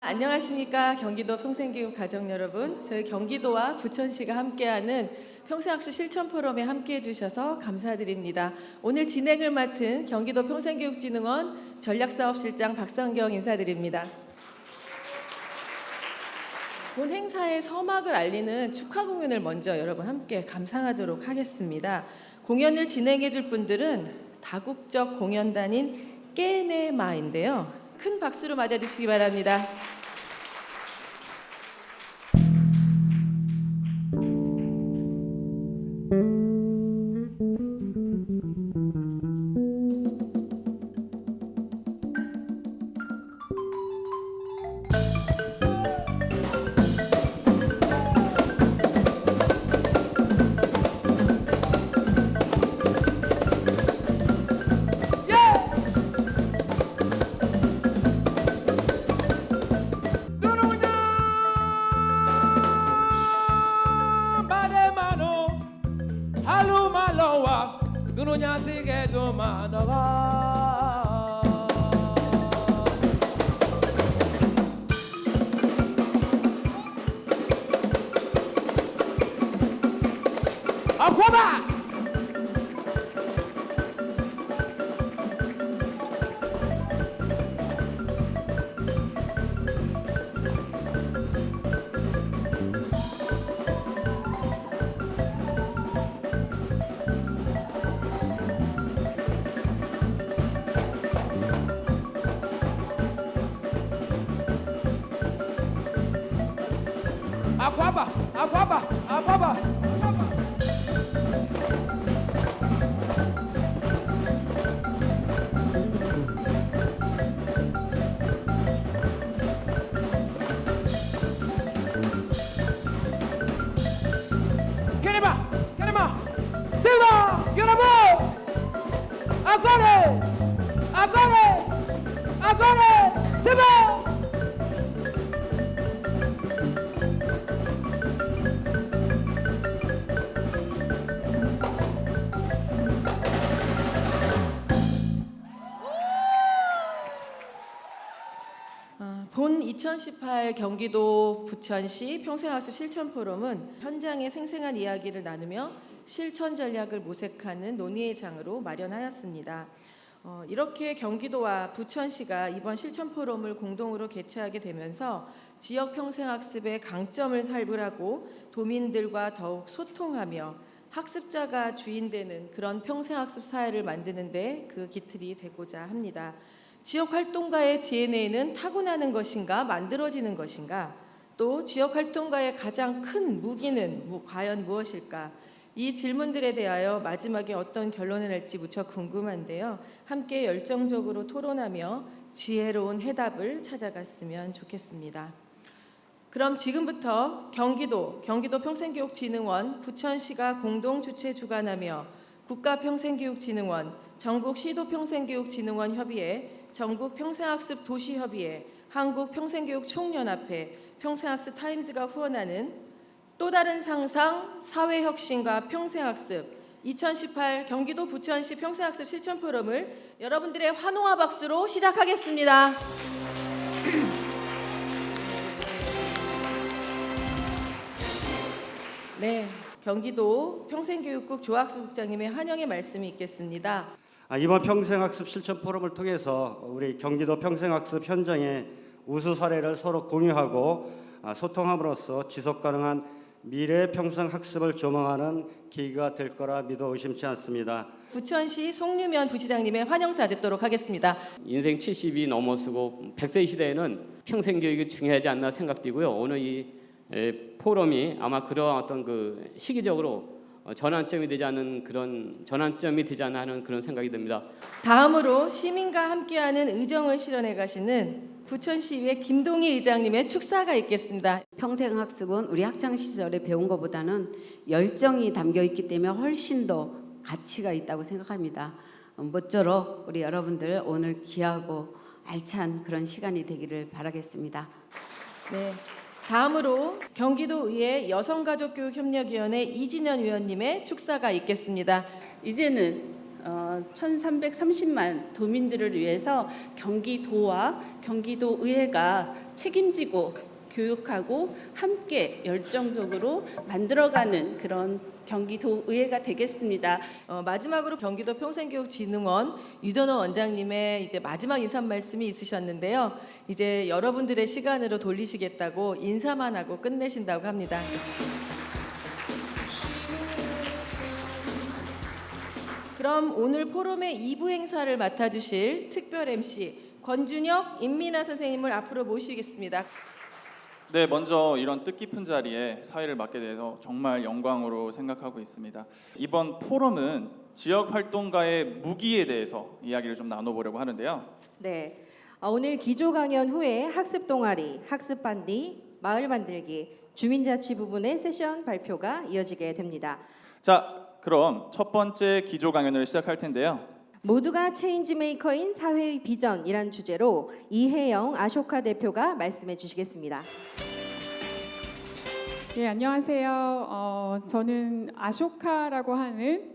안녕하십니까. 경기도 평생교육 가족 여러분. 저희 경기도와 부천시가 함께하는 평생학습 실천 포럼에 함께해 주셔서 감사드립니다. 오늘 진행을 맡은 경기도 평생교육진흥원 전략사업실장 박성경 인사드립니다. 본 행사의 서막을 알리는 축하 공연을 먼저 여러분 함께 감상하도록 하겠습니다. 공연을 진행해 줄 분들은 다국적 공연단인 깨네마인데요. 큰 박수로 맞아주시기 바랍니다. Dunia sige do managa Aquaba Aquaba, aquaba, aquaba. Kenema, Kenema, Tima, 여러분, 아까네, 아까네, 아까네, Tima. 본 2018 경기도 부천시 평생학습 실천 포럼은 현장의 생생한 이야기를 나누며 실천 전략을 모색하는 논의의 장으로 마련하였습니다. 이렇게 경기도와 부천시가 이번 실천 포럼을 공동으로 개최하게 되면서 지역 평생학습의 강점을 살부하고 도민들과 더욱 소통하며 학습자가 주인되는 그런 평생학습 사회를 만드는 데 그 기틀이 되고자 합니다. 지역 활동가의 DNA는 타고나는 것인가 만들어지는 것인가, 또 지역 활동가의 가장 큰 무기는 과연 무엇일까? 이 질문들에 대하여 마지막에 어떤 결론을 낼지 무척 궁금한데요. 함께 열정적으로 토론하며 지혜로운 해답을 찾아갔으면 좋겠습니다. 그럼 지금부터 경기도 평생교육진흥원, 부천시가 공동 주최 주관하며 국가평생교육진흥원, 전국시도평생교육진흥원 협의회, 전국평생학습 도시협의회, 한국평생교육총연합회, 평생학습 타임즈가 후원하는 또 다른 상상 사회혁신과 평생학습 2018 경기도 부천시 평생학습 실천 포럼을 여러분들의 환호와 박수로 시작하겠습니다. 네, 경기도 평생교육국 조학수국장님의 환영의 말씀이 있겠습니다. 이번 평생학습 실천 포럼을 통해서 우리 경기도 평생학습 현장의 우수 사례를 서로 공유하고 소통함으로써 지속가능한 미래 평생학습을 조망하는 계기가 될 거라 믿어 의심치 않습니다. 부천시 송유면 부시장님의 환영사 듣도록 하겠습니다. 인생 70이 넘어서고 100세 시대에는 평생교육이 중요하지 않나 생각되고요. 오늘 이 포럼이 아마 그런 어떤 그 시기적으로 전환점이 되지 않는 하는 그런 생각이 듭니다. 다음으로 시민과 함께하는 의정을 실현해 가시는 부천시의회 김동희 의장님의 축사가 있겠습니다. 평생학습은 우리 학창 시절에 배운 것보다는 열정이 담겨 있기 때문에 훨씬 더 가치가 있다고 생각합니다. 모쪼록 우리 여러분들 오늘 귀하고 알찬 그런 시간이 되기를 바라겠습니다. 네. 다음으로 경기도의회 여성가족교육협력위원회 이진현 위원님의 축사가 있겠습니다. 이제는 1330만 도민들을 위해서 경기도와 경기도의회가 책임지고 교육하고 함께 열정적으로 만들어가는 그런 경기도의회가 되겠습니다. 마지막으로 경기도 평생교육진흥원 유전호 원장님의 이제 마지막 인사 말씀이 있으셨는데요. 이제 여러분들의 시간으로 돌리시겠다고 인사만 하고 끝내신다고 합니다. 그럼 오늘 포럼의 2부 행사를 맡아주실 특별 MC 권준혁 임민아 선생님을 앞으로 모시겠습니다. 네, 먼저 이런 뜻깊은 자리에 사회를 맡게 돼서 정말 영광으로 생각하고 있습니다. 이번 포럼은 지역 활동가의 무기에 대해서 이야기를 좀 나눠보려고 하는데요. 네, 오늘 기조 강연 후에 학습 동아리, 학습 반디, 마을 만들기, 주민자치 부분의 세션 발표가 이어지게 됩니다. 자, 그럼 첫 번째 기조 강연을 시작할 텐데요. 모두가 체인지 메이커인 사회의 비전이란 주제로 이혜영 아쇼카 대표가 말씀해 주시겠습니다. 예, 안녕하세요. 저는 아쇼카라고 하는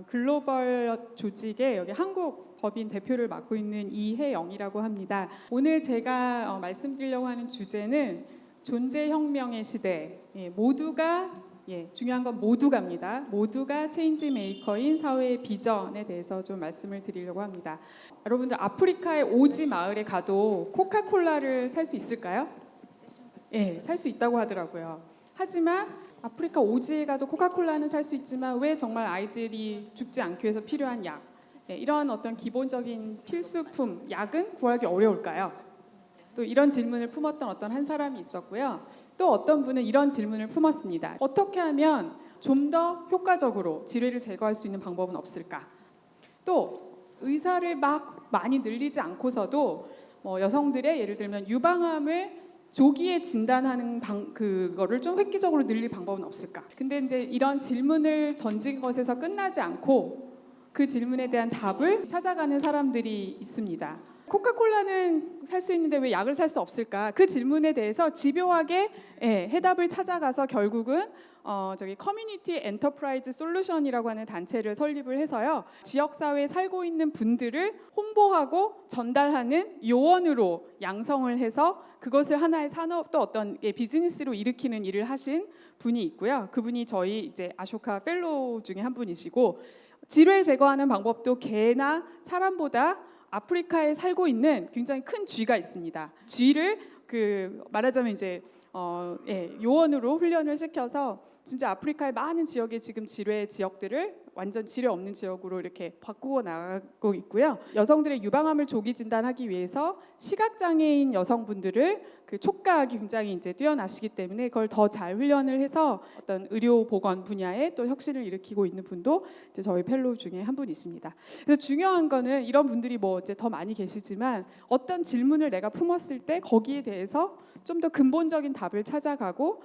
글로벌 조직의 여기 한국 법인 대표를 맡고 있는 이혜영이라고 합니다. 오늘 제가 말씀드리려고 하는 주제는 존재혁명의 시대. 모두가 중요한 건 모두가입니다. 모두가 체인지 메이커인 사회의 비전에 대해서 좀 말씀을 드리려고 합니다. 여러분들 아프리카의 오지 마을에 가도 코카콜라를 살 수 있을까요? 예, 살 수 있다고 하더라고요. 하지만 아프리카 오지에 가도 코카콜라는 살 수 있지만 왜 정말 아이들이 죽지 않기 위해서 필요한 약, 이런 어떤 기본적인 필수품 약은 구하기 어려울까요? 또 이런 질문을 품었던 어떤 한 사람이 있었고요. 또 어떤 분은 이런 질문을 품었습니다. 어떻게 하면 좀 더 효과적으로 질환을 제거할 수 있는 방법은 없을까? 또 의사를 막 많이 늘리지 않고서도 여성들의 예를 들면 유방암을 조기에 진단하는 그거를 좀 획기적으로 늘릴 방법은 없을까? 근데 이제 이런 질문을 던진 것에서 끝나지 않고 그 질문에 대한 답을 찾아가는 사람들이 있습니다. 코카콜라는 살 수 있는데 왜 약을 살 수 없을까? 그 질문에 대해서 집요하게 해답을 찾아가서 결국은 저기 커뮤니티 엔터프라이즈 솔루션이라고 하는 단체를 설립을 해서요. 지역 사회에 살고 있는 분들을 홍보하고 전달하는 요원으로 양성을 해서 그것을 하나의 산업 또 어떤 비즈니스로 일으키는 일을 하신 분이 있고요. 그분이 저희 이제 아쇼카 펠로우 중에 한 분이시고 질환을 제거하는 방법도 개나 사람보다 아프리카에 살고 있는 굉장히 큰 쥐가 있습니다. 쥐를 말하자면 이제 요원으로 훈련을 시켜서 진짜 아프리카의 많은 지역의 지금 질외 지역들을 완전 질외 없는 지역으로 이렇게 바꾸어 나가고 있고요. 여성들의 유방암을 조기 진단하기 위해서 시각장애인 여성분들을 그 촉각이 굉장히 이제 뛰어나시기 때문에 그걸 더 잘 훈련을 해서 어떤 의료 보건 분야에 또 혁신을 일으키고 있는 분도 이제 저희 펠로우 중에 한 분 있습니다. 그래서 중요한 거는 이런 분들이 이제 더 많이 계시지만 어떤 질문을 내가 품었을 때 거기에 대해서 좀 더 근본적인 답을 찾아가고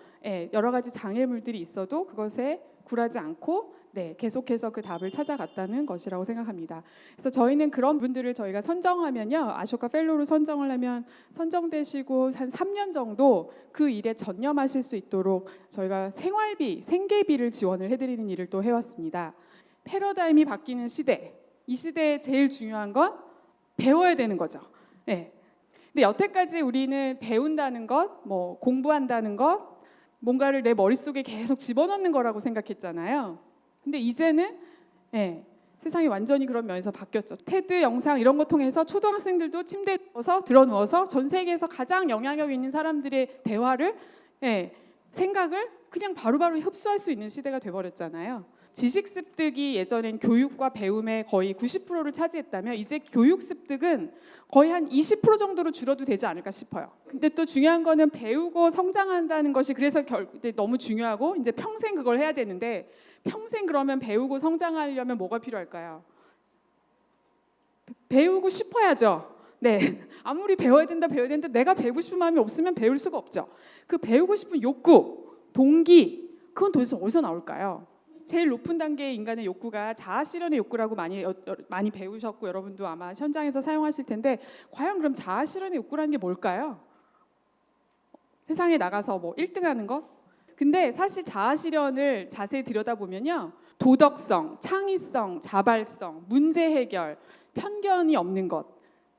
여러 가지 장애물들이 있어도 그것에 굴하지 않고 계속해서 그 답을 찾아갔다는 것이라고 생각합니다. 그래서 저희는 그런 분들을 저희가 선정하면요. 아쇼카 펠로우로 선정을 하면 선정되시고 한 3년 정도 그 일에 전념하실 수 있도록 저희가 생활비, 생계비를 지원을 해드리는 일을 또 해왔습니다. 패러다임이 바뀌는 시대, 이 시대에 제일 중요한 건 배워야 되는 거죠. 근데 여태까지 우리는 배운다는 것, 공부한다는 것, 뭔가를 내 머릿속에 계속 집어넣는 거라고 생각했잖아요. 근데 이제는 세상이 완전히 그런 면에서 바뀌었죠. 테드 영상 이런 거 통해서 초등학생들도 침대에 누워서 전 세계에서 가장 영향력 있는 사람들의 대화를 생각을 그냥 바로바로 흡수할 수 있는 시대가 돼버렸잖아요. 지식 습득이 예전엔 교육과 배움의 거의 90%를 차지했다면 이제 교육 습득은 거의 한 20% 정도로 줄어도 되지 않을까 싶어요. 근데 또 중요한 거는 배우고 성장한다는 것이 그래서 너무 중요하고 이제 평생 그걸 해야 되는데 평생 그러면 배우고 성장하려면 뭐가 필요할까요? 배우고 싶어야죠. 아무리 배워야 된다 내가 배우고 싶은 마음이 없으면 배울 수가 없죠. 그 배우고 싶은 욕구, 동기 그건 도대체 어디서 나올까요? 제일 높은 단계의 인간의 욕구가 자아 실현의 욕구라고 많이 배우셨고 여러분도 아마 현장에서 사용하실 텐데 과연 그럼 자아 실현의 욕구라는 게 뭘까요? 세상에 나가서 1등하는 것? 근데 사실 자아 실현을 자세히 들여다보면요. 도덕성, 창의성, 자발성, 문제 해결, 편견이 없는 것,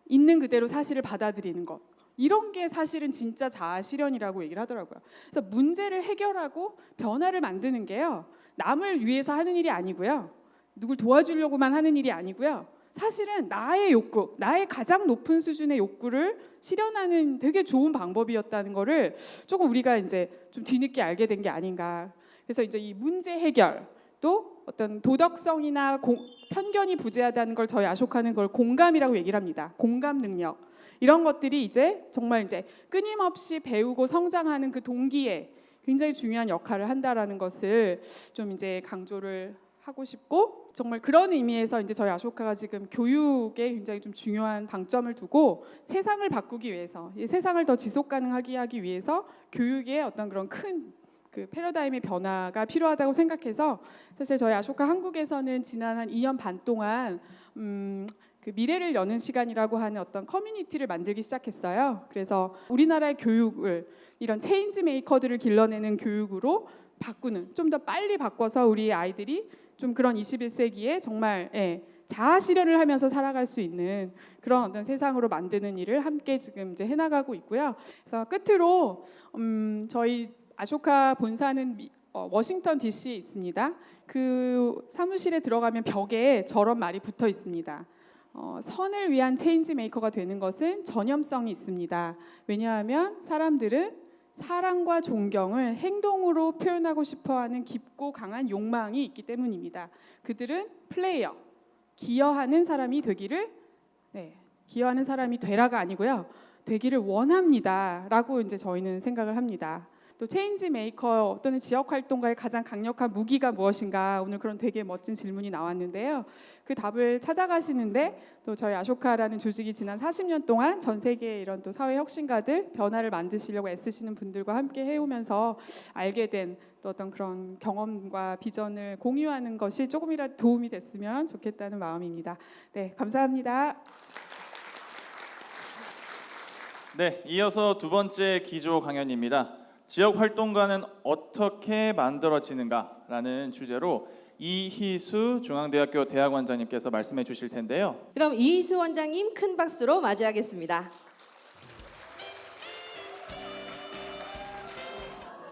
있는 그대로 사실을 받아들이는 것 이런 게 사실은 진짜 자아 실현이라고 얘기를 하더라고요. 그래서 문제를 해결하고 변화를 만드는 게요, 남을 위해서 하는 일이 아니고요, 누굴 도와주려고만 하는 일이 아니고요, 사실은 나의 욕구, 나의 가장 높은 수준의 욕구를 실현하는 되게 좋은 방법이었다는 거를 조금 우리가 이제 좀 뒤늦게 알게 된 게 아닌가. 그래서 이제 이 문제 해결, 또 어떤 도덕성이나 편견이 부재하다는 걸 저희 아쇼카는 그걸 공감이라고 얘기를 합니다. 공감 능력. 이런 것들이 이제 정말 이제 끊임없이 배우고 성장하는 그 동기에 굉장히 중요한 역할을 한다라는 것을 좀 이제 강조를 하고 싶고, 정말 그런 의미에서 이제 저희 아쇼카가 지금 교육에 굉장히 좀 중요한 방점을 두고 세상을 바꾸기 위해서, 이 세상을 더 지속 가능하게 하기 위해서 교육의 어떤 그런 큰 그 패러다임의 변화가 필요하다고 생각해서, 사실 저희 아쇼카 한국에서는 지난 한 2년 반 동안 그 미래를 여는 시간이라고 하는 어떤 커뮤니티를 만들기 시작했어요. 그래서 우리나라의 교육을 이런 체인지 메이커들을 길러내는 교육으로 바꾸는, 좀 더 빨리 바꿔서 우리 아이들이 좀 그런 21세기에 정말 자아 실현을 하면서 살아갈 수 있는 그런 어떤 세상으로 만드는 일을 함께 지금 이제 해나가고 있고요. 그래서 끝으로 저희 아쇼카 본사는 워싱턴 DC에 있습니다. 그 사무실에 들어가면 벽에 저런 말이 붙어 있습니다. 선을 위한 체인지 메이커가 되는 것은 전염성이 있습니다. 왜냐하면 사람들은 사랑과 존경을 행동으로 표현하고 싶어하는 깊고 강한 욕망이 있기 때문입니다. 그들은 플레이어, 기여하는 사람이 되기를, 기여하는 사람이 되라가 아니고요, 되기를 원합니다라고 이제 저희는 생각을 합니다. 또 체인지 메이커 또는 지역 활동가의 가장 강력한 무기가 무엇인가, 오늘 그런 되게 멋진 질문이 나왔는데요. 그 답을 찾아가시는데 또 저희 아쇼카라는 조직이 지난 40년 동안 전 세계의 이런 또 사회 혁신가들, 변화를 만드시려고 애쓰시는 분들과 함께 해오면서 알게 된 또 어떤 그런 경험과 비전을 공유하는 것이 조금이라도 도움이 됐으면 좋겠다는 마음입니다. 네, 감사합니다. 네, 이어서 두 번째 기조 강연입니다. 지역 활동가는 어떻게 만들어지는가라는 주제로 이희수 중앙대학교 대학원장님께서 말씀해 주실 텐데요. 그럼 이희수 원장님 큰 박수로 맞이하겠습니다.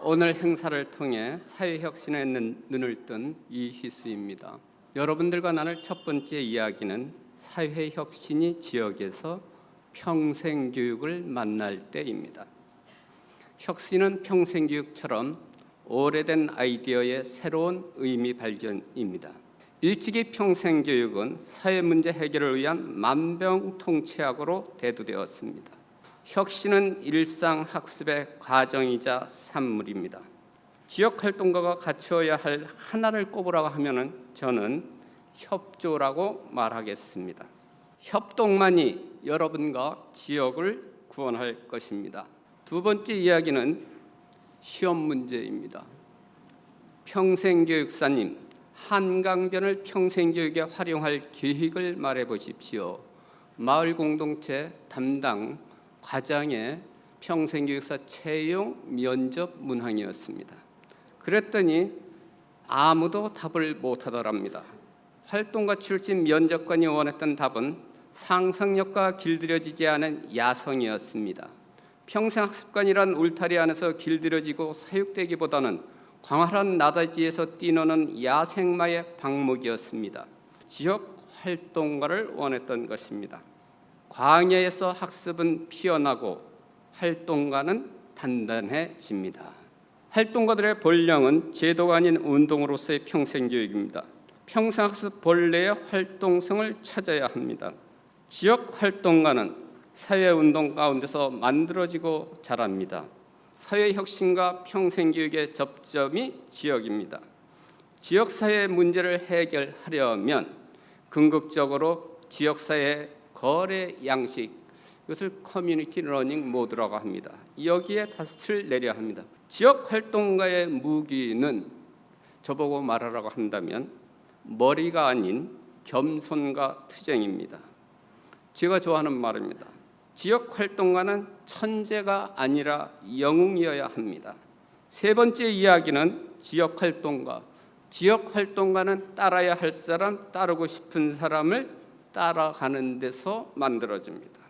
오늘 행사를 통해 사회혁신에 눈을 뜬 이희수입니다. 여러분들과 나눌 첫 번째 이야기는 사회혁신이 지역에서 평생교육을 만날 때입니다. 혁신은 평생교육처럼 오래된 아이디어의 새로운 의미 발견입니다. 일찍이 평생교육은 사회문제 해결을 위한 만병통치약으로 대두되었습니다. 혁신은 일상학습의 과정이자 산물입니다. 지역활동가가 갖추어야 할 하나를 꼽으라고 하면 저는 협조라고 말하겠습니다. 협동만이 여러분과 지역을 구원할 것입니다. 두 번째 이야기는 시험 문제입니다. 평생교육사님, 한강변을 평생교육에 활용할 계획을 말해보십시오. 마을 공동체 담당 과장의 평생교육사 채용 면접 문항이었습니다. 그랬더니 아무도 답을 못하더랍니다. 활동가 출신 면접관이 원했던 답은 상상력과 길들여지지 않은 야성이었습니다. 평생학습관이란 울타리 안에서 길들여지고 사육되기보다는 광활한 나다지에서 뛰노는 야생마의 방목이었습니다. 지역 활동가를 원했던 것입니다. 광야에서 학습은 피어나고 활동가는 단단해집니다. 활동가들의 본령은 제도가 아닌 운동으로서의 평생교육입니다. 평생학습 본래의 활동성을 찾아야 합니다. 지역 활동가는 사회운동 가운데서 만들어지고 자랍니다. 사회혁신과 평생교육의 접점이 지역입니다. 지역사회의 문제를 해결하려면 궁극적으로 지역사회의 거래 양식, 이것을 커뮤니티 러닝 모드라고 합니다. 여기에 닻을 내려야 합니다. 지역 활동가의 무기는 저보고 말하라고 한다면 머리가 아닌 겸손과 투쟁입니다. 제가 좋아하는 말입니다. 지역 활동가는 천재가 아니라 영웅이어야 합니다. 세 번째 이야기는 지역 활동가. 지역 활동가는 따라야 할 사람, 따르고 싶은 사람을 따라가는 데서 만들어집니다.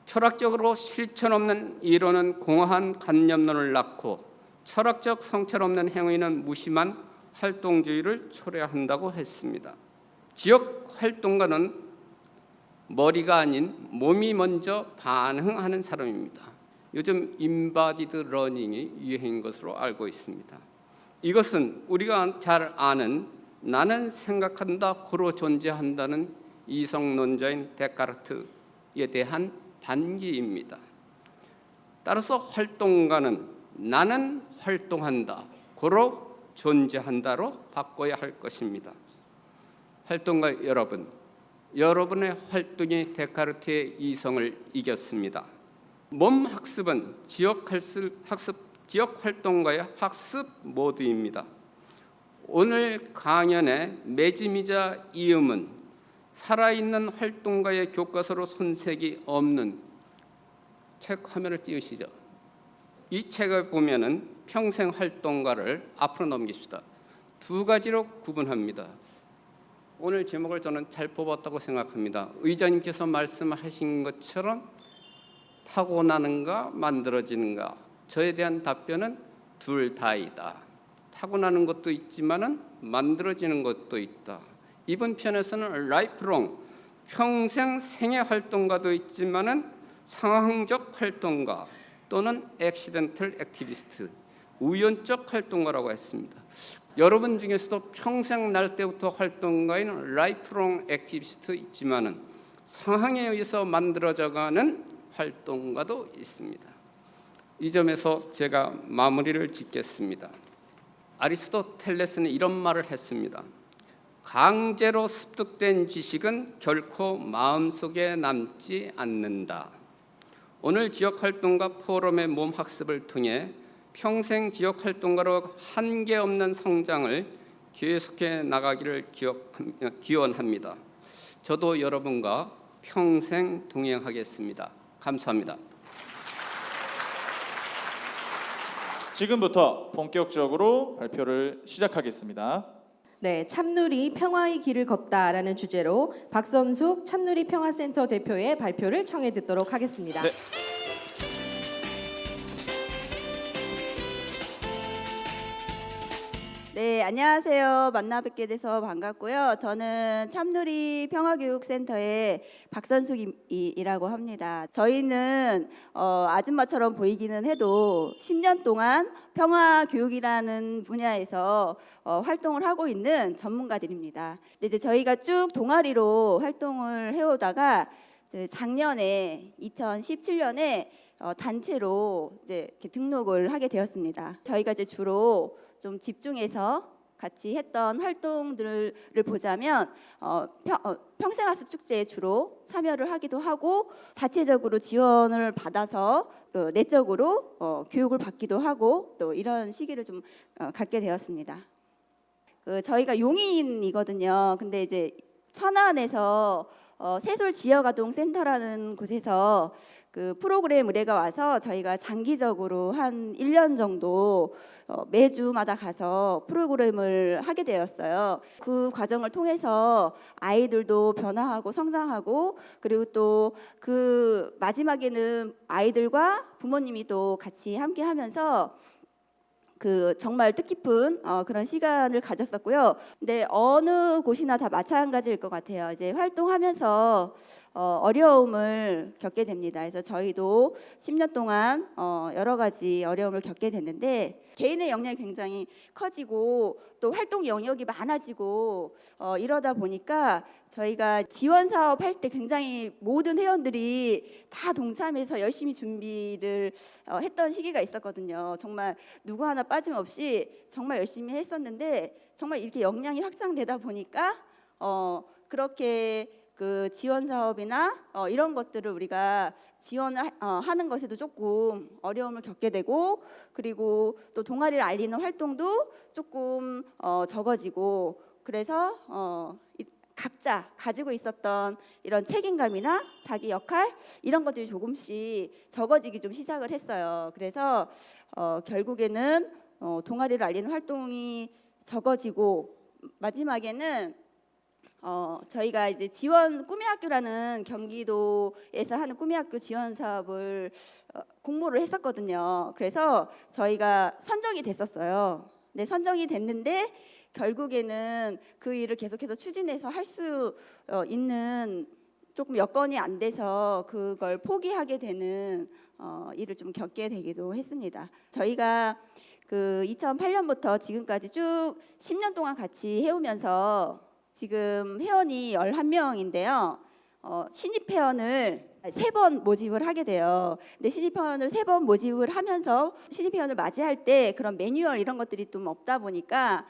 철학적으로 실천 없는 이론은 공허한 관념론을 낳고 철학적 성찰 없는 행위는 무심한 활동주의를 초래한다고 했습니다. 지역 활동가는 머리가 아닌 몸이 먼저 반응하는 사람입니다. 요즘 인바디드 러닝이 유행인 것으로 알고 있습니다. 이것은 우리가 잘 아는 나는 생각한다 고로 존재한다는 이성론자인 데카르트에 대한 반기입니다. 따라서 활동가는 나는 활동한다 고로 존재한다로 바꿔야 할 것입니다. 활동가 여러분, 여러분의 활동이 데카르트의 이성을 이겼습니다. 몸 학습은 지역 활동가의 학습 모드입니다. 오늘 강연의 매짐이자 이음은 살아있는 활동가의 교과서로 손색이 없는 책 화면을 띄우시죠. 이 책을 보면은 평생 활동가를 앞으로 넘깁시다. 두 가지로 구분합니다. 오늘 제목을 저는 잘 뽑았다고 생각합니다. 의장님께서 말씀하신 것처럼 타고나는가 만들어지는가, 저에 대한 답변은 둘 다이다. 타고나는 것도 있지만은 만들어지는 것도 있다. 이번 편에서는 라이프롱, 평생 생애 활동가도 있지만은 상황적 활동가 또는 액시덴털 액티비스트, 우연적 활동가라고 했습니다. 여러분 중에서도 평생 날 때부터 활동가인 라이프롱 액티비스트 있지만은 상황에 의해서 만들어져가는 활동가도 있습니다. 이 점에서 제가 마무리를 짓겠습니다. 아리스토텔레스는 이런 말을 했습니다. 강제로 습득된 지식은 결코 마음속에 남지 않는다. 오늘 지역활동가 포럼의 몸학습을 통해 평생 지역활동가로 한계 없는 성장을 계속해 나가기를 기원합니다. 저도 여러분과 평생 동행하겠습니다. 감사합니다. 지금부터 본격적으로 발표를 시작하겠습니다. 네, 참누리 평화의 길을 걷다라는 주제로 박선숙 참누리 평화센터 대표의 발표를 청해 듣도록 하겠습니다. 네. 네, 안녕하세요. 만나 뵙게 돼서 반갑고요. 저는 참누리 평화교육센터의 박선숙이라고 합니다. 저희는 아줌마처럼 보이기는 해도 10년 동안 평화교육이라는 분야에서 활동을 하고 있는 전문가들입니다. 근데 이제 저희가 쭉 동아리로 활동을 해오다가 이제 작년에 2017년에 단체로 이제 이렇게 등록을 하게 되었습니다. 저희가 이제 주로 좀 집중해서 같이 했던 활동들을 보자면 평생학습 축제에 주로 참여를 하기도 하고 자체적으로 지원을 받아서 내적으로 교육을 받기도 하고 또 이런 시기를 좀 갖게 되었습니다. 저희가 용인이거든요. 근데 이제 천안에서 새솔 지역아동센터라는 곳에서 그 프로그램 의뢰가 와서 저희가 장기적으로 한 1년 정도 매주마다 가서 프로그램을 하게 되었어요. 그 과정을 통해서 아이들도 변화하고 성장하고 그리고 또 그 마지막에는 아이들과 부모님이 또 같이 함께 하면서 그 정말 뜻깊은 그런 시간을 가졌었고요. 근데 어느 곳이나 다 마찬가지일 것 같아요. 이제 활동하면서 어려움을 겪게 됩니다. 그래서 저희도 10년 동안 여러 가지 어려움을 겪게 됐는데 개인의 역량이 굉장히 커지고 또 활동 영역이 많아지고 이러다 보니까 저희가 지원 사업 할 때 굉장히 모든 회원들이 다 동참해서 열심히 준비를 했던 시기가 있었거든요. 정말 누구 하나 빠짐없이 정말 열심히 했었는데 정말 이렇게 역량이 확장되다 보니까 그렇게 그 지원 사업이나 이런 것들을 우리가 지원하는 것에도 조금 어려움을 겪게 되고 그리고 또 동아리를 알리는 활동도 조금 적어지고 그래서 각자 가지고 있었던 이런 책임감이나 자기 역할 이런 것들이 조금씩 적어지기 좀 시작을 했어요. 그래서 결국에는 동아리를 알리는 활동이 적어지고 마지막에는 저희가 이제 지원 꿈의학교라는 경기도에서 하는 꿈의학교 지원 사업을 공모를 했었거든요. 그래서 저희가 선정이 됐었어요. 네, 선정이 됐는데 결국에는 그 일을 계속해서 추진해서 할 수 있는 조금 여건이 안 돼서 그걸 포기하게 되는 일을 좀 겪게 되기도 했습니다. 저희가 그 2008년부터 지금까지 쭉 10년 동안 같이 해오면서 지금 회원이 11명인데요. 신입 회원을 3번 모집을 하게 돼요. 근데 신입 회원을 3번 모집을 하면서 신입 회원을 맞이할 때 그런 매뉴얼 이런 것들이 좀 없다 보니까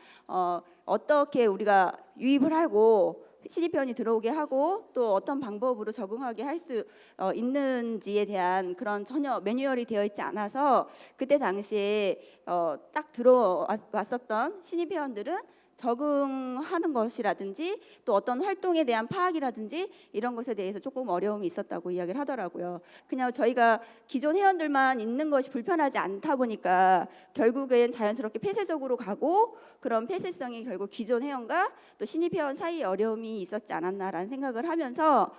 어떻게 우리가 유입을 하고 신입 회원이 들어오게 하고 또 어떤 방법으로 적응하게 할 수 있는지에 대한 그런 전혀 매뉴얼이 되어 있지 않아서 그때 당시에 딱 들어왔었던 신입 회원들은 적응하는 것이라든지 또 어떤 활동에 대한 파악이라든지 이런 것에 대해서 조금 어려움이 있었다고 이야기를 하더라고요. 그냥 저희가 기존 회원들만 있는 것이 불편하지 않다 보니까 결국엔 자연스럽게 폐쇄적으로 가고 그런 폐쇄성이 결국 기존 회원과 또 신입 회원 사이에 어려움이 있었지 않았나라는 생각을 하면서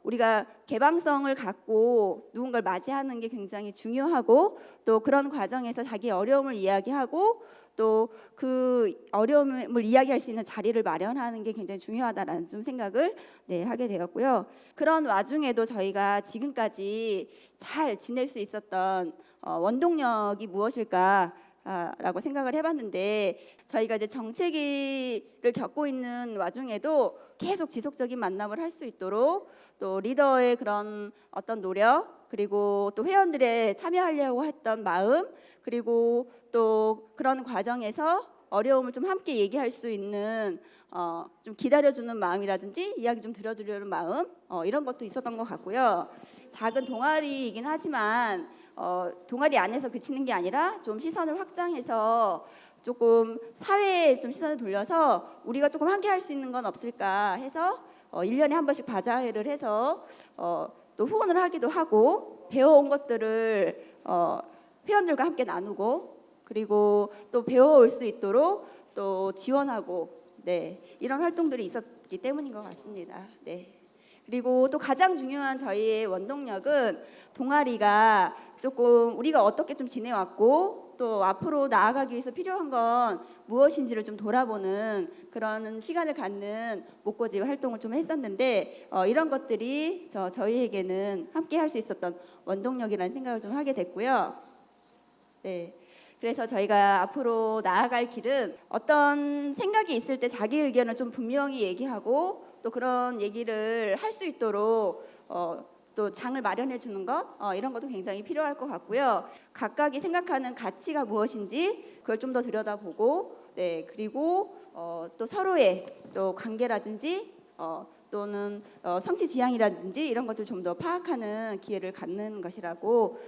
우리가 개방성을 갖고 누군가를 맞이하는 게 굉장히 중요하고 또 그런 과정에서 자기의 어려움을 이야기하고 또 그 어려움을 이야기할 수 있는 자리를 마련하는 게 굉장히 중요하다라는 좀 생각을 하게 되었고요. 그런 와중에도 저희가 지금까지 잘 지낼 수 있었던 원동력이 무엇일까? 라고 생각을 해봤는데 저희가 이제 정체기를 겪고 있는 와중에도 계속 지속적인 만남을 할 수 있도록 또 리더의 그런 어떤 노력 그리고 또 회원들의 참여하려고 했던 마음 그리고 또 그런 과정에서 어려움을 좀 함께 얘기할 수 있는 좀 기다려주는 마음이라든지 이야기 좀 들어주려는 마음 이런 것도 있었던 것 같고요. 작은 동아리이긴 하지만 동아리 안에서 그치는 게 아니라 좀 시선을 확장해서 조금 사회에 좀 시선을 돌려서 우리가 조금 함께 할 수 있는 건 없을까 해서 1년에 한 번씩 바자회를 해서 또 후원을 하기도 하고 배워온 것들을 회원들과 함께 나누고 그리고 또 배워올 수 있도록 또 지원하고 이런 활동들이 있었기 때문인 것 같습니다. 그리고 또 가장 중요한 저희의 원동력은 동아리가 조금 우리가 어떻게 좀 지내왔고 또 앞으로 나아가기 위해서 필요한 건 무엇인지를 좀 돌아보는 그런 시간을 갖는 목고지 활동을 좀 했었는데 이런 것들이 저희에게는 함께 할 수 있었던 원동력이라는 생각을 좀 하게 됐고요. 그래서 저희가 앞으로 나아갈 길은 어떤 생각이 있을 때 자기 의견을 좀 분명히 얘기하고 또 그런 얘기를 할 수 있도록 또 장을 마련해 주는 것 이런 것도 굉장히 필요할 것 같고요. 각각이 생각하는 가치가 무엇인지 그걸 좀 더 들여다보고 그리고 또 서로의 또 관계라든지 또는 성취 지향이라든지 이런 것들 좀 더 파악하는 기회를 갖는 것이라고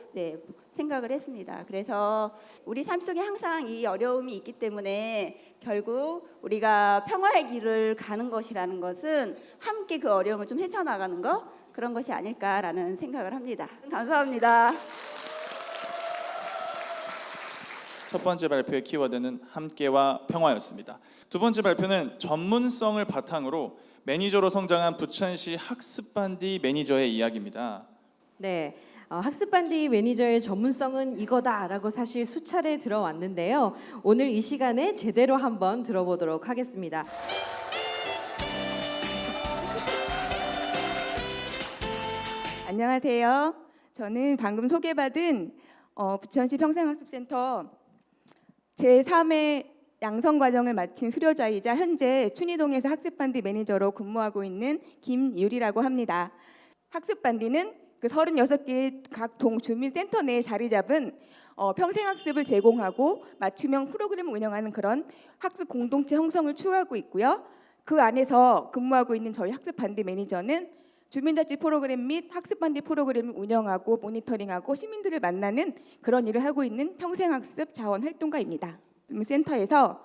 생각을 했습니다. 그래서 우리 삶 속에 항상 이 어려움이 있기 때문에 결국 우리가 평화의 길을 가는 것이라는 것은 함께 그 어려움을 좀 헤쳐나가는 것 그런 것이 아닐까라는 생각을 합니다. 감사합니다. 첫 번째 발표의 키워드는 함께와 평화였습니다. 두 번째 발표는 전문성을 바탕으로 매니저로 성장한 부천시 학습반디 매니저의 이야기입니다. 학습반디 매니저의 전문성은 이거다라고 사실 수차례 들어왔는데요. 오늘 이 시간에 제대로 한번 들어보도록 하겠습니다. 안녕하세요. 저는 방금 소개받은 부천시 평생학습센터 제3회 양성 과정을 마친 수료자이자 현재 춘희동에서 학습반디 매니저로 근무하고 있는 김유리라고 합니다. 학습반디는 그 36개의 각 동 주민센터 내에 자리 잡은 평생학습을 제공하고 맞춤형 프로그램을 운영하는 그런 학습 공동체 형성을 추구하고 있고요. 그 안에서 근무하고 있는 저희 학습반디 매니저는 주민자치 프로그램 및 학습반디 프로그램을 운영하고 모니터링하고 시민들을 만나는 그런 일을 하고 있는 평생학습 자원활동가입니다. 센터에서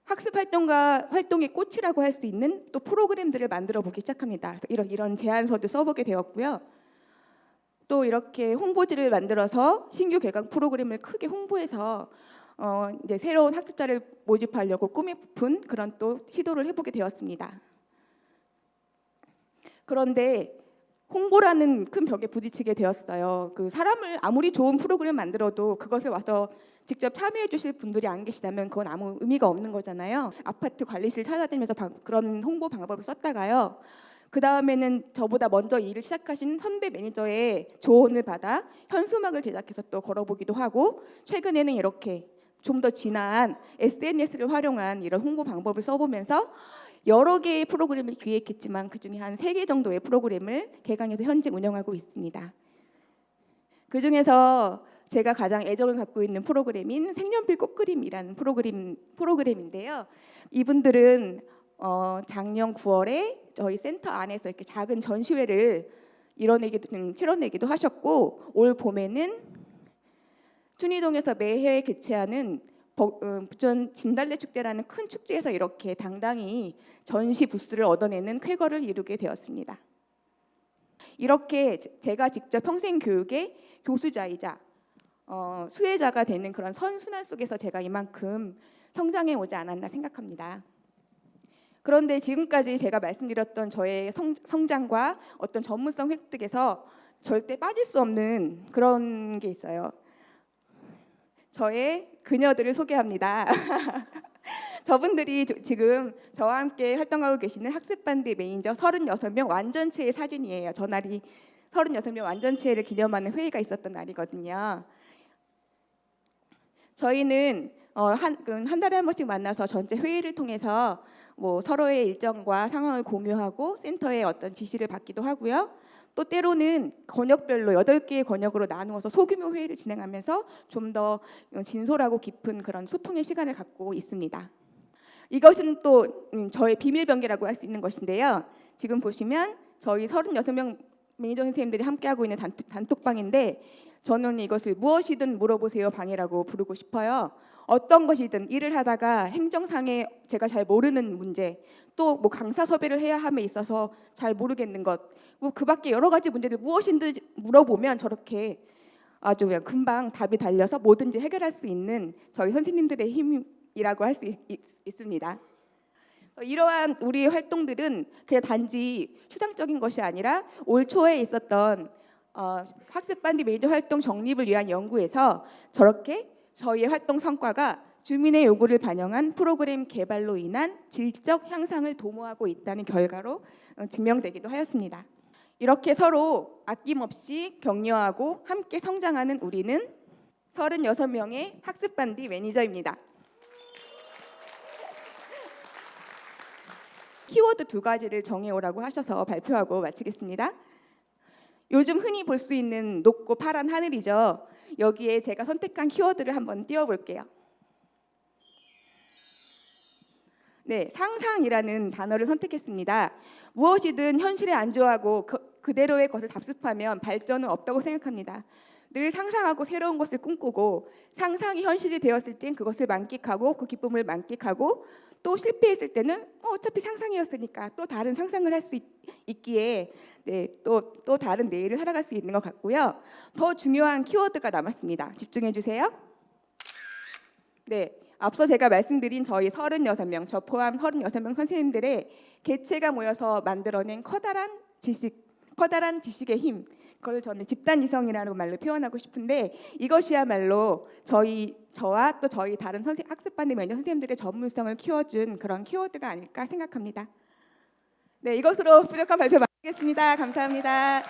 학습 활동의 꽃이라고 할 수 있는 또 프로그램들을 만들어 보기 시작합니다. 이런 제안서도 써보게 되었고요. 또 이렇게 홍보지를 만들어서 신규 개강 프로그램을 크게 홍보해서 이제 새로운 학습자를 모집하려고 꿈에 부푼 그런 또 시도를 해보게 되었습니다. 그런데 홍보라는 큰 벽에 부딪히게 되었어요. 그 사람을 아무리 좋은 프로그램 만들어도 그것을 와서 직접 참여해 주실 분들이 안 계시다면 그건 아무 의미가 없는 거잖아요. 아파트 관리실 찾아다니면서 그런 홍보 방법을 썼다가요. 그 다음에는 저보다 먼저 일을 시작하신 선배 매니저의 조언을 받아 현수막을 제작해서 또 걸어보기도 하고, 최근에는 이렇게 좀 더 진한 SNS를 활용한 이런 홍보 방법을 써보면서 여러 개의 프로그램을 기획했지만 그중에 한 3개 정도의 프로그램을 개강해서 현재 운영하고 있습니다. 그중에서 제가 가장 애정을 갖고 있는 프로그램인 색연필 꽃그림이라는 프로그램인데요. 이분들은 작년 9월에 저희 센터 안에서 이렇게 작은 전시회를 치러내기도 하셨고, 올 봄에는 춘희동에서 매해 개최하는 부천 진달래 축제라는 큰 축제에서 이렇게 당당히 전시 부스를 얻어내는 쾌거를 이루게 되었습니다. 이렇게 제가 직접 평생 교육의 교수자이자 수혜자가 되는 그런 선순환 속에서 제가 이만큼 성장해 오지 않았나 생각합니다. 그런데 지금까지 제가 말씀드렸던 저의 성장과 어떤 전문성 획득에서 절대 빠질 수 없는 그런 게 있어요. 저의 그녀들을 소개합니다. 저분들이 지금 저와 함께 활동하고 계시는 학습반대 매니저 36명 완전체의 사진이에요. 저날이 36명 완전체를 기념하는 회의가 있었던 날이거든요. 저희는 한 달에 한 번씩 만나서 전체 회의를 통해서 서로의 일정과 상황을 공유하고 센터의 어떤 지시를 받기도 하고요. 또 때로는 권역별로 8개의 권역으로 나누어서 소규모 회의를 진행하면서 좀 더 진솔하고 깊은 그런 소통의 시간을 갖고 있습니다. 이것은 또 저의 비밀 병기라고 할 수 있는 것인데요. 지금 보시면 저희 36명 매니저 선생님들이 함께하고 있는 단톡방인데, 저는 이것을 무엇이든 물어보세요 방이라고 부르고 싶어요. 어떤 것이든 일을 하다가 행정상에 제가 잘 모르는 문제, 또 강사 섭외를 해야 함에 있어서 잘 모르겠는 것, 그 밖에 여러 가지 문제들 무엇이든 물어보면 저렇게 아주 그냥 금방 답이 달려서 뭐든지 해결할 수 있는 저희 선생님들의 힘이라고 할 수 있습니다. 이러한 우리의 활동들은 그냥 단지 추상적인 것이 아니라 올 초에 있었던 학습반디 매니저 활동 정립을 위한 연구에서 저렇게 저희의 활동 성과가 주민의 요구를 반영한 프로그램 개발로 인한 질적 향상을 도모하고 있다는 결과로 증명되기도 하였습니다. 이렇게 서로 아낌없이 격려하고 함께 성장하는 우리는 36명의 학습반디 매니저입니다. 키워드 2가지를 정해오라고 하셔서 발표하고 마치겠습니다. 요즘 흔히 볼 수 있는 높고 파란 하늘이죠. 여기에 제가 선택한 키워드를 한번 띄워볼게요. 네, 상상이라는 단어를 선택했습니다. 무엇이든 현실에 안주하고 그대로의 것을 답습하면 발전은 없다고 생각합니다. 늘 상상하고 새로운 것을 꿈꾸고, 상상이 현실이 되었을 땐 그것을 만끽하고 그 기쁨을 만끽하고, 또 실패했을 때는 어차피 상상이었으니까 또 다른 상상을 할 수 있기에 또 다른 내일을 살아갈 수 있는 것 같고요. 더 중요한 키워드가 남았습니다. 집중해 주세요. 네, 앞서 제가 말씀드린 저희 36명, 저 포함 36명 선생님들의 개체가 모여서 만들어낸 커다란 지식의 힘, 그걸 저는 집단이성이라는 말로 표현하고 싶은데, 이것이야말로 저와 또 저희 다른 학습반대 매니저 선생님들의 전문성을 키워준 그런 키워드가 아닐까 생각합니다. 네, 이것으로 부족한 발표 마치겠습니다. 감사합니다.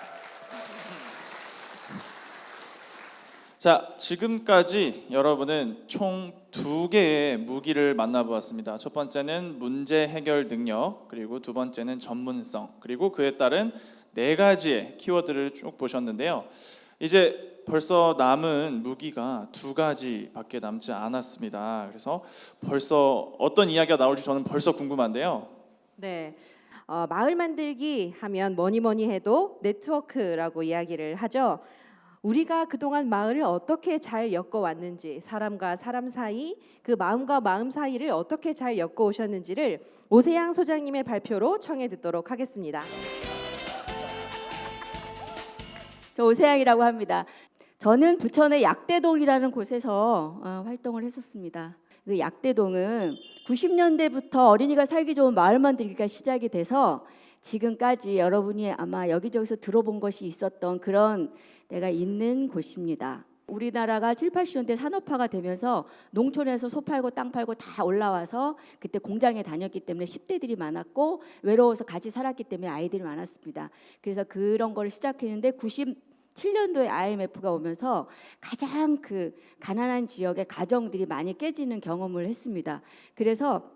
자, 지금까지 여러분은 총 2개의 무기를 만나보았습니다. 첫 번째는 문제 해결 능력, 그리고 두 번째는 전문성, 그리고 그에 따른 4가지의 키워드를 쭉 보셨는데요. 이제 벌써 남은 무기가 2가지밖에 남지 않았습니다. 그래서 벌써 어떤 이야기가 나올지 저는 벌써 궁금한데요. 네. 마을 만들기 하면 뭐니 해도 네트워크라고 이야기를 하죠. 우리가 그동안 마을을 어떻게 잘 엮어왔는지, 사람과 사람 사이, 그 마음과 마음 사이를 어떻게 잘 엮어오셨는지를 오세양 소장님의 발표로 청해 듣도록 하겠습니다. 저 오세양이라고 합니다. 저는 부천의 약대동이라는 곳에서 활동을 했었습니다. 그 약대동은 90년대부터 어린이가 살기 좋은 마을 만들기가 시작이 돼서 지금까지 여러분이 아마 여기저기서 들어본 것이 있었던 그런 데가 있는 곳입니다. 우리나라가 7, 80년대 산업화가 되면서 농촌에서 소 팔고 땅 팔고 다 올라와서 그때 공장에 다녔기 때문에 10대들이 많았고 외로워서 같이 살았기 때문에 아이들이 많았습니다. 그래서 그런 걸 시작했는데 97년도에 IMF가 오면서 가장 그 가난한 지역의 가정들이 많이 깨지는 경험을 했습니다. 그래서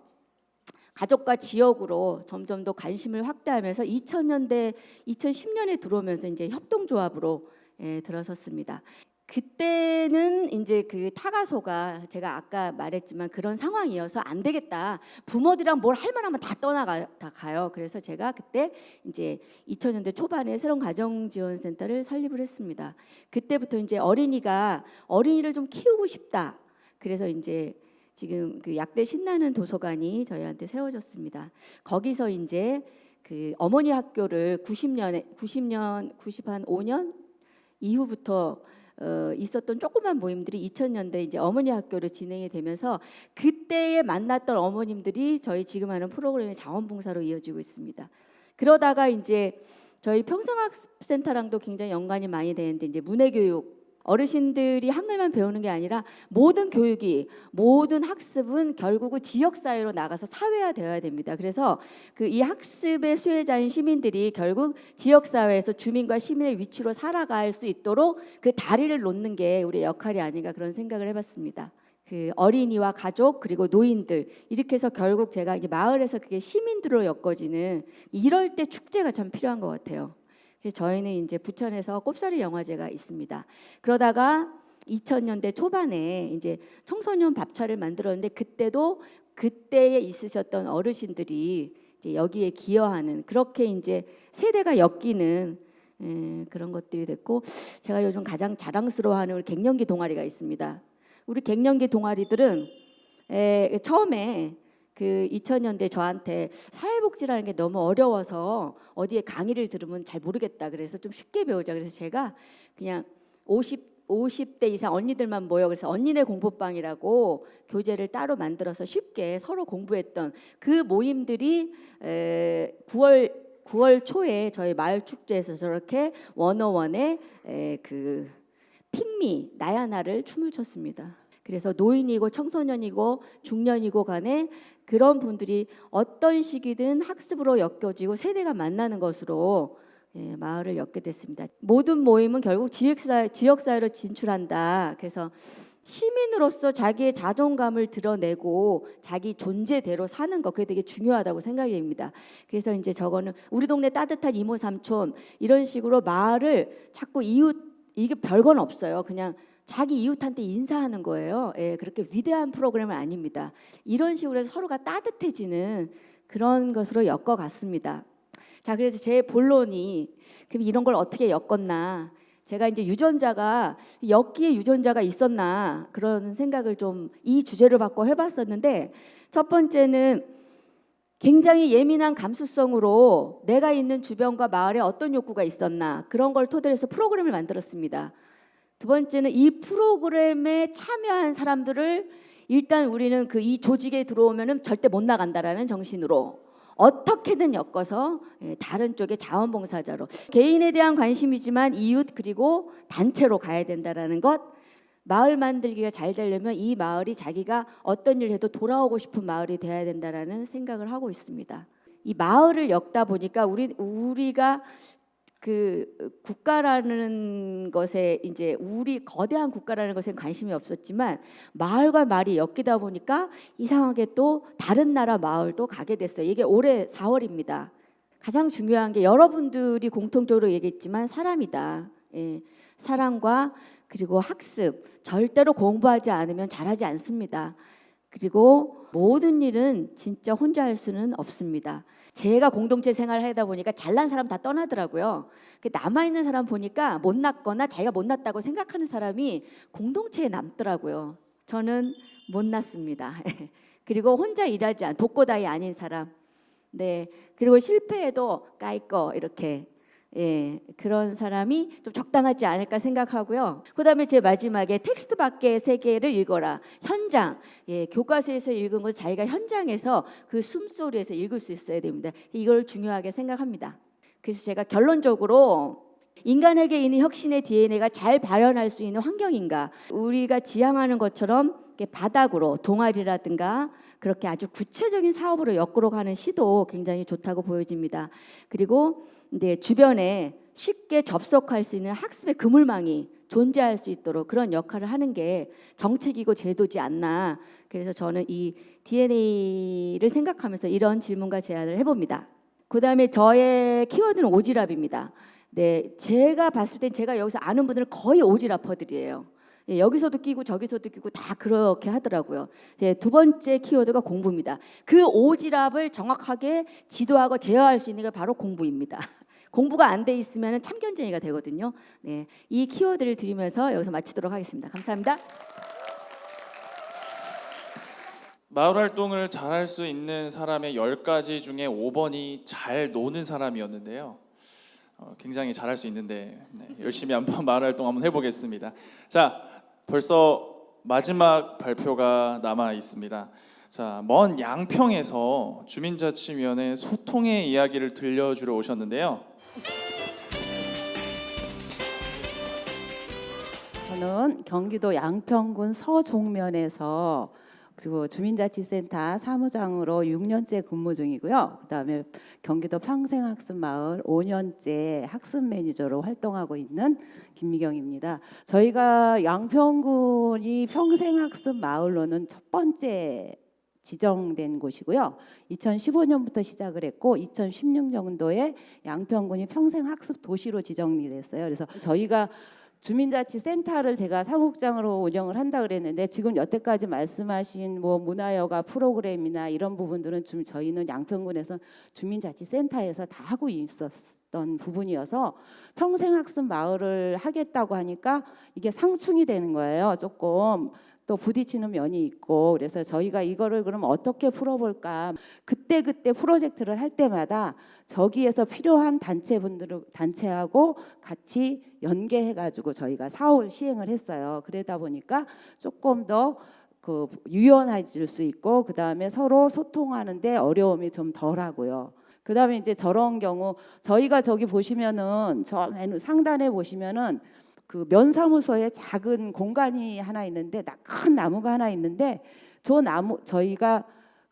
가족과 지역으로 점점 더 관심을 확대하면서 2000년대, 2010년에 들어오면서 이제 협동조합으로 들어섰습니다. 그때는 이제 그 타가소가 제가 아까 말했지만 그런 상황이어서 안 되겠다. 부모들이랑 뭘 할 만하면 다 떠나가요. 그래서 제가 그때 이제 2000년대 초반에 새로운 가정지원센터를 설립을 했습니다. 그때부터 이제 어린이를 좀 키우고 싶다. 그래서 이제 지금 그 약대 신나는 도서관이 저희한테 세워졌습니다. 거기서 이제 그 어머니 학교를 95년 이후부터 있었던 조그만 모임들이 2000년대 이제 어머니 학교로 진행이 되면서 그때에 만났던 어머님들이 저희 지금 하는 프로그램의 자원봉사로 이어지고 있습니다. 그러다가 이제 저희 평생학습센터랑도 굉장히 연관이 많이 되는데 이제 문해교육 어르신들이 한글만 배우는 게 아니라 모든 교육이 모든 학습은 결국은 지역 사회로 나가서 사회화되어야 됩니다. 그래서 그 이 학습의 수혜자인 시민들이 결국 지역 사회에서 주민과 시민의 위치로 살아갈 수 있도록 그 다리를 놓는 게 우리의 역할이 아닌가 그런 생각을 해봤습니다. 그 어린이와 가족 그리고 노인들 이렇게 해서 결국 제가 이게 마을에서 그게 시민들로 엮어지는 이럴 때 축제가 참 필요한 것 같아요. 그래서 저희는 이제 부천에서 꼽사리 영화제가 있습니다. 그러다가 2000년대 초반에 이제 청소년 밥차를 만들었는데 그때도 그때에 있으셨던 어르신들이 이제 여기에 기여하는 그렇게 이제 세대가 엮이는 그런 것들이 됐고 제가 요즘 가장 자랑스러워하는 우리 갱년기 동아리가 있습니다. 우리 갱년기 동아리들은 처음에 그 2000년대 저한테 사회복지라는 게 너무 어려워서 어디에 강의를 들으면 잘 모르겠다. 그래서 좀 쉽게 배우자. 그래서 제가 그냥 50대 이상 언니들만 모여 그래서 언니네 공부방이라고 교재를 따로 만들어서 쉽게 서로 공부했던 그 모임들이 9월 초에 저희 마을 축제에서 저렇게 101에 그 핑미 나야나를 춤을 췄습니다. 그래서 노인이고 청소년이고 중년이고 간에 그런 분들이 어떤 시기든 학습으로 엮여지고 세대가 만나는 것으로 마을을 엮게 됐습니다. 모든 모임은 결국 지역사회로 진출한다. 그래서 시민으로서 자기의 자존감을 드러내고 자기 존재대로 사는 것 그게 되게 중요하다고 생각이 됩니다. 그래서 이제 저거는 우리 동네 따뜻한 이모 삼촌 이런 식으로 마을을 자꾸 이웃 이게 별건 없어요. 그냥 자기 이웃한테 인사하는 거예요. 그렇게 위대한 프로그램은 아닙니다. 이런 식으로 해서 서로가 따뜻해지는 그런 것으로 엮어갔습니다. 자, 그래서 제 본론이 그럼 이런 걸 어떻게 엮었나? 제가 이제 엮기에 유전자가 있었나 그런 생각을 좀 이 주제를 받고 해봤었는데 첫 번째는 굉장히 예민한 감수성으로 내가 있는 주변과 마을에 어떤 욕구가 있었나 그런 걸 토대로 해서 프로그램을 만들었습니다. 두 번째는 이 프로그램에 참여한 사람들을 일단 우리는 그 이 조직에 들어오면은 절대 못 나간다라는 정신으로 어떻게든 엮어서 다른 쪽의 자원봉사자로 개인에 대한 관심이지만 이웃 그리고 단체로 가야 된다라는 것. 마을 만들기가 잘 되려면 이 마을이 자기가 어떤 일을 해도 돌아오고 싶은 마을이 돼야 된다라는 생각을 하고 있습니다. 이 마을을 엮다 보니까 우리가 그 국가라는 것에 이제 우리 거대한 국가라는 것에 관심이 없었지만 마을과 마을이 엮이다 보니까 이상하게 또 다른 나라 마을도 가게 됐어요. 이게 올해 4월입니다. 가장 중요한 게 여러분들이 공통적으로 얘기했지만 사람이다. 사람과 그리고 학습 절대로 공부하지 않으면 잘하지 않습니다. 그리고 모든 일은 진짜 혼자 할 수는 없습니다. 제가 공동체 생활을 하다 보니까 잘난 사람 다 떠나더라고요. 남아있는 사람 보니까 못났거나 자기가 못났다고 생각하는 사람이 공동체에 남더라고요. 저는 못났습니다. 그리고 혼자 일하지 않은 독고다이 아닌 사람. 네. 그리고 실패해도 까이꺼 이렇게 예, 그런 사람이 좀 적당하지 않을까 생각하고요. 그다음에 제 마지막에 텍스트 밖의 세계를 읽어라. 현장, 예, 교과서에서 읽은 걸 자기가 현장에서 그 숨소리에서 읽을 수 있어야 됩니다. 이걸 중요하게 생각합니다. 그래서 제가 결론적으로 인간에게 있는 혁신의 DNA가 잘 발현할 수 있는 환경인가, 우리가 지향하는 것처럼 바닥으로 동아리라든가 그렇게 아주 구체적인 사업으로 엮으러가는 시도 굉장히 좋다고 보여집니다. 그리고 이제 주변에 쉽게 접속할 수 있는 학습의 그물망이 존재할 수 있도록 그런 역할을 하는 게 정책이고 제도지 않나. 그래서 저는 이 DNA를 생각하면서 이런 질문과 제안을 해봅니다. 그다음에 저의 키워드는 오지랖입니다. 네, 제가 봤을 땐 제가 여기서 아는 분들은 거의 오지랖퍼들이에요. 예, 여기서도 끼고 저기서도 끼고 다 그렇게 하더라고요. 두 번째 키워드가 공부입니다. 그 오지랖을 정확하게 지도하고 제어할 수 있는 게 바로 공부입니다. 공부가 안 돼 있으면 참견쟁이가 되거든요. 네, 이 키워드를 드리면서 여기서 마치도록 하겠습니다. 감사합니다. 마을 활동을 잘할 수 있는 사람의 10가지 중에 5번이 잘 노는 사람이었는데요. 굉장히 잘할 수 있는데 열심히 한번 마을 활동 한번 해보겠습니다. 자, 벌써 마지막 발표가 남아 있습니다. 자, 먼 양평에서 주민자치위원회 소통의 이야기를 들려주러 오셨는데요. 저는 경기도 양평군 서종면에서 그리고 주민자치센터 사무장으로 6년째 근무 중이고요. 그다음에 경기도 평생학습마을 5년째 학습 매니저로 활동하고 있는 김미경입니다. 저희가 양평군이 평생학습마을로는 첫 번째 지정된 곳이고요. 2015년부터 시작을 했고 2016년도에 양평군이 평생학습 도시로 지정이 됐어요. 그래서 저희가 주민자치센터를 제가 사무국장으로 운영을 한다 그랬는데 지금 여태까지 말씀하신 뭐 문화여가 프로그램이나 이런 부분들은 좀 저희는 양평군에서 주민자치센터에서 다 하고 있었던 부분이어서 평생학습 마을을 하겠다고 하니까 이게 상충이 되는 거예요. 조금 또 부딪히는 면이 있고 그래서 저희가 이거를 그럼 어떻게 풀어볼까 그때 프로젝트를 할 때마다 저기에서 필요한 단체하고 같이 연계해가지고 저희가 사업을 시행을 했어요. 그러다 보니까 조금 더 유연해질 수 있고 그 다음에 서로 소통하는데 어려움이 좀 덜하고요. 그 다음에 이제 저런 경우 저희가 저기 보시면은 저 상단에 보시면은 그 면사무소에 작은 공간이 하나 있는데 큰 나무가 하나 있는데 저 나무 저희가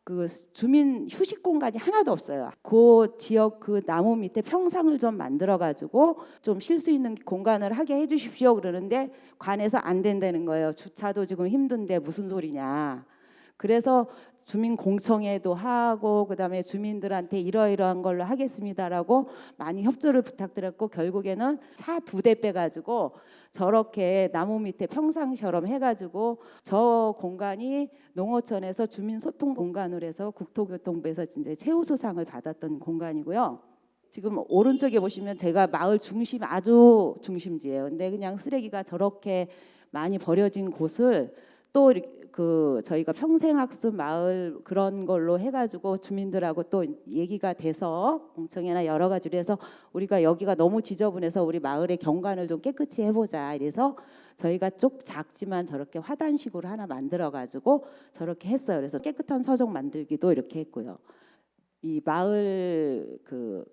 그 주민 휴식 공간이 하나도 없어요. 그 지역 그 나무 밑에 평상을 좀 만들어 가지고 좀 쉴 수 있는 공간을 하게 해 주십시오 그러는데 관에서 안 된다는 거예요. 주차도 지금 힘든데 무슨 소리냐. 그래서 주민 공청회도 하고 그다음에 주민들한테 이러이러한 걸로 하겠습니다라고 많이 협조를 부탁드렸고 결국에는 차 2대 빼가지고 저렇게 나무 밑에 평상처럼 해가지고 저 공간이 농어촌에서 주민 소통 공간으로 해서 국토교통부에서 이제 최우수상을 받았던 공간이고요. 지금 오른쪽에 보시면 제가 마을 중심 아주 중심지예요. 근데 그냥 쓰레기가 저렇게 많이 버려진 곳을 또 그 저희가 평생학습 마을 그런 걸로 해가지고 주민들하고 또 얘기가 돼서 공청회나 여러 가지로 해서 우리가 여기가 너무 지저분해서 우리 마을의 경관을 좀 깨끗이 해보자 이래서 저희가 쪽 작지만 저렇게 화단식으로 하나 만들어가지고 저렇게 했어요. 그래서 깨끗한 서적 만들기도 이렇게 했고요. 이 마을 그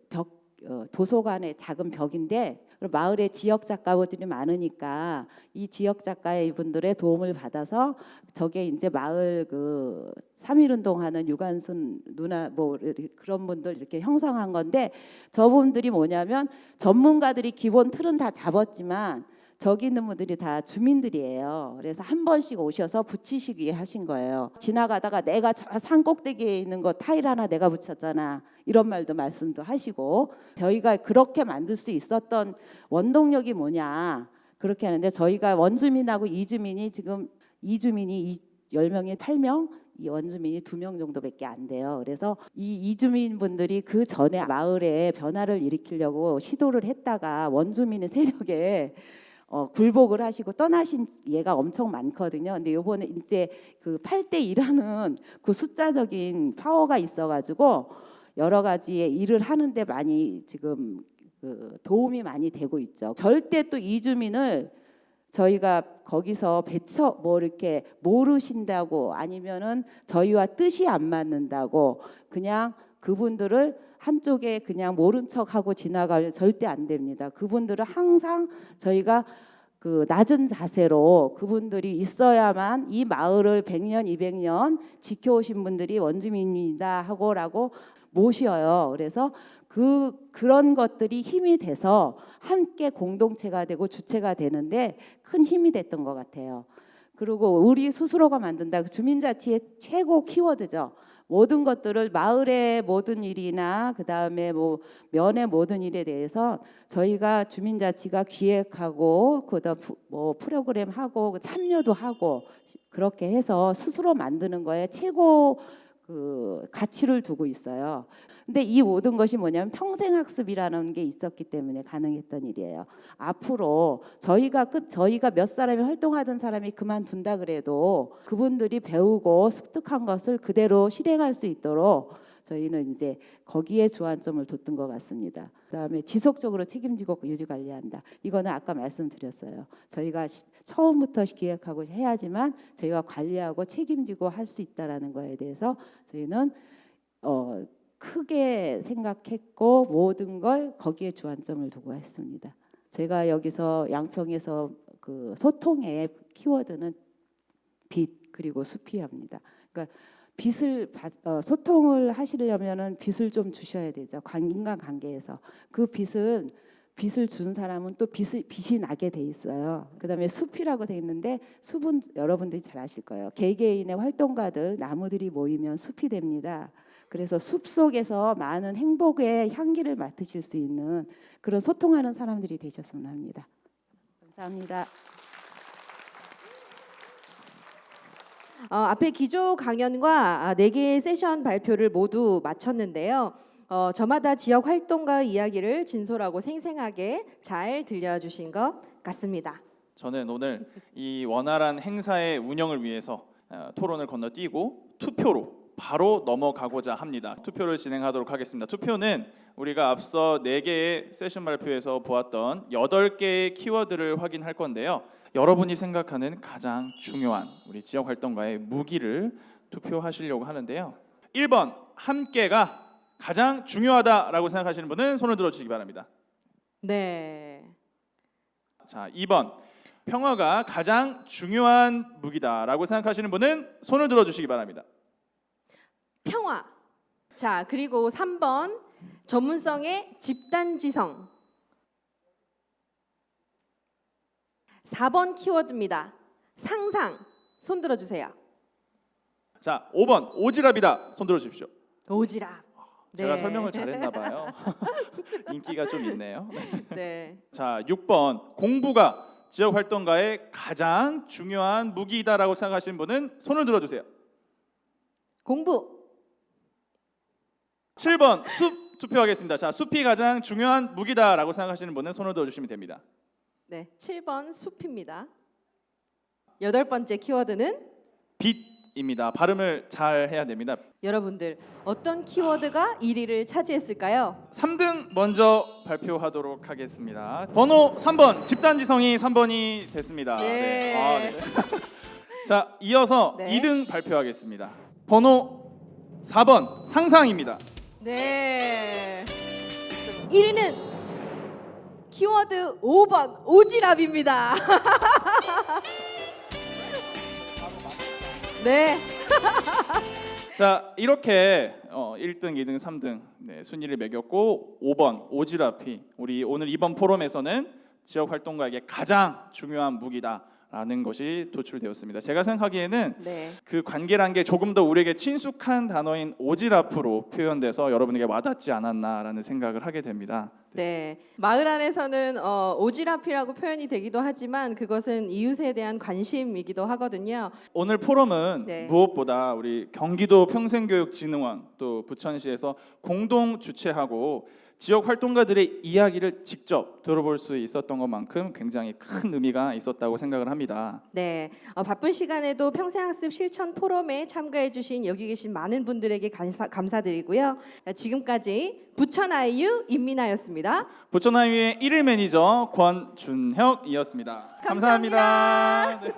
도서관의 작은 벽인데 마을에 지역 작가분들이 많으니까 이 지역 작가의 이분들의 도움을 받아서 저게 이제 마을 그 3.1운동 하는 유관순 누나 뭐 그런 분들 이렇게 형성한 건데 저분들이 뭐냐면 전문가들이 기본 틀은 다 잡았지만 저기 있는 분들이 다 주민들이에요. 그래서 한 번씩 오셔서 붙이시기 하신 거예요. 지나가다가 내가 저 산 꼭대기에 있는 거 타일 하나 내가 붙였잖아. 이런 말도 말씀도 하시고 저희가 그렇게 만들 수 있었던 원동력이 뭐냐. 그렇게 하는데 저희가 원주민하고 이주민이 지금 이주민이 10명에 8명 이 원주민이 2명 정도밖에 안 돼요. 그래서 이 이주민 분들이 그 전에 마을에 변화를 일으키려고 시도를 했다가 원주민의 세력에 굴복을 하시고 떠나신 예가 엄청 많거든요. 근데 요번에 이제 그 8대1하는 그 숫자적인 파워가 있어가지고 여러 가지의 일을 하는데 많이 지금 그 도움이 많이 되고 있죠. 절대 또 이주민을 저희가 거기서 뭐 이렇게 모르신다고 아니면은 저희와 뜻이 안 맞는다고 그냥 그분들을 한쪽에 그냥 모른 척하고 지나가면 절대 안 됩니다. 그분들은 항상 저희가 그 낮은 자세로 그분들이 있어야만 이 마을을 100년, 200년 지켜오신 분들이 원주민입니다 하고라고 모셔요. 그래서 그런 것들이 힘이 돼서 함께 공동체가 되고 주체가 되는데 큰 힘이 됐던 것 같아요. 그리고 우리 스스로가 만든다. 주민자치의 최고 키워드죠. 모든 것들을 마을의 모든 일이나 그다음에 뭐 면의 모든 일에 대해서 저희가 주민자치가 기획하고 그다음 뭐 프로그램 하고 참여도 하고 그렇게 해서 스스로 만드는 거에 최고 그 가치를 두고 있어요. 근데 이 모든 것이 뭐냐면 평생학습이라는 게 있었기 때문에 가능했던 일이에요. 앞으로 저희가 몇 사람이 활동하던 사람이 그만둔다 그래도 그분들이 배우고 습득한 것을 그대로 실행할 수 있도록 저희는 이제 거기에 주안점을 뒀던 것 같습니다. 그다음에 지속적으로 책임지고 유지 관리한다. 이거는 아까 말씀드렸어요. 저희가 처음부터 기획하고 해야지만 저희가 관리하고 책임지고 할 수 있다라는 거에 대해서 저희는 크게 생각했고 모든 걸 거기에 주안점을 두고 했습니다. 제가 여기서 양평에서 그 소통의 키워드는 빛 그리고 숲이합니다. 그러니까 소통을 하시려면은 빛을 좀 주셔야 되죠. 인간 관계에서 그 빛을 준 사람은 또 빛이 나게 돼 있어요. 그다음에 숲이라고 돼 있는데 숲은 여러분들이 잘 아실 거예요. 개개인의 활동가들 나무들이 모이면 숲이 됩니다. 그래서 숲 속에서 많은 행복의 향기를 맡으실 수 있는 그런 소통하는 사람들이 되셨으면 합니다. 감사합니다. 앞에 기조 강연과 4개의 세션 발표를 모두 마쳤는데요. 저마다 지역 활동가 이야기를 진솔하고 생생하게 잘 들려주신 것 같습니다. 저는 오늘 이 원활한 행사의 운영을 위해서 토론을 건너뛰고 투표로 바로 넘어가고자 합니다. 투표를 진행하도록 하겠습니다. 투표는 우리가 앞서 4개의 세션 발표에서 보았던 8개의 키워드를 확인할 건데요. 여러분이 생각하는 가장 중요한 우리 지역 활동가의 무기를 투표하시려고 하는데요. 1번 함께가 가장 중요하다라고 생각하시는 분은 손을 들어주시기 바랍니다. 네. 자, 2번 평화가 가장 중요한 무기다라고 생각하시는 분은 손을 들어주시기 바랍니다. 평화. 자, 그리고 3번 전문성의 집단지성. 4번 키워드입니다. 상상. 손 들어주세요. 자, 5번 오지랖이다. 손 들어주십시오. 오지랖. 제가 네. 설명을 잘했나 봐요. 인기가 좀 있네요. 네. 자, 6번 공부가 지역 활동가의 가장 중요한 무기이다라고 생각하시는 분은 손을 들어주세요. 공부. 7번 숲 투표하겠습니다. 자, 숲이 가장 중요한 무기다라고 생각하시는 분은 손을 들어주시면 됩니다. 네, 7번 숲입니다. 8번째 키워드는 빛입니다. 발음을 잘 해야 됩니다. 여러분들 어떤 키워드가 1위를 차지했을까요? 3등 먼저 발표하도록 하겠습니다. 번호 3번 집단지성이 3번이 됐습니다. 네. 네. 자, 이어서 네. 2등 발표하겠습니다. 번호 4번 상상입니다. 네. 1위는 키워드 5번 오지랖입니다. 네. 자, 이렇게 1등, 2등, 3등 순위를 매겼고 5번 오지랖이 우리 오늘 이번 포럼에서는 지역 활동가에게 가장 중요한 무기다라는 것이 도출되었습니다. 제가 생각하기에는 네. 그 관계란 게 조금 더 우리에게 친숙한 단어인 오지랖으로 표현돼서 여러분에게 와닿지 않았나라는 생각을 하게 됩니다. 네, 마을 안에서는 오지랖이라고 표현이 되기도 하지만 그것은 이웃에 대한 관심이기도 하거든요. 오늘 포럼은 네. 무엇보다 우리 경기도 평생교육진흥원 또 부천시에서 공동 주최하고 지역 활동가들의 이야기를 직접 들어볼 수 있었던 것만큼 굉장히 큰 의미가 있었다고 생각을 합니다. 네, 바쁜 시간에도 평생학습 실천 포럼에 참가해주신 여기 계신 많은 분들에게 감사드리고요. 지금까지 부천 아이유 임민아였습니다. 부천 아이유의 1일 매니저 권준혁이었습니다. 감사합니다. 네.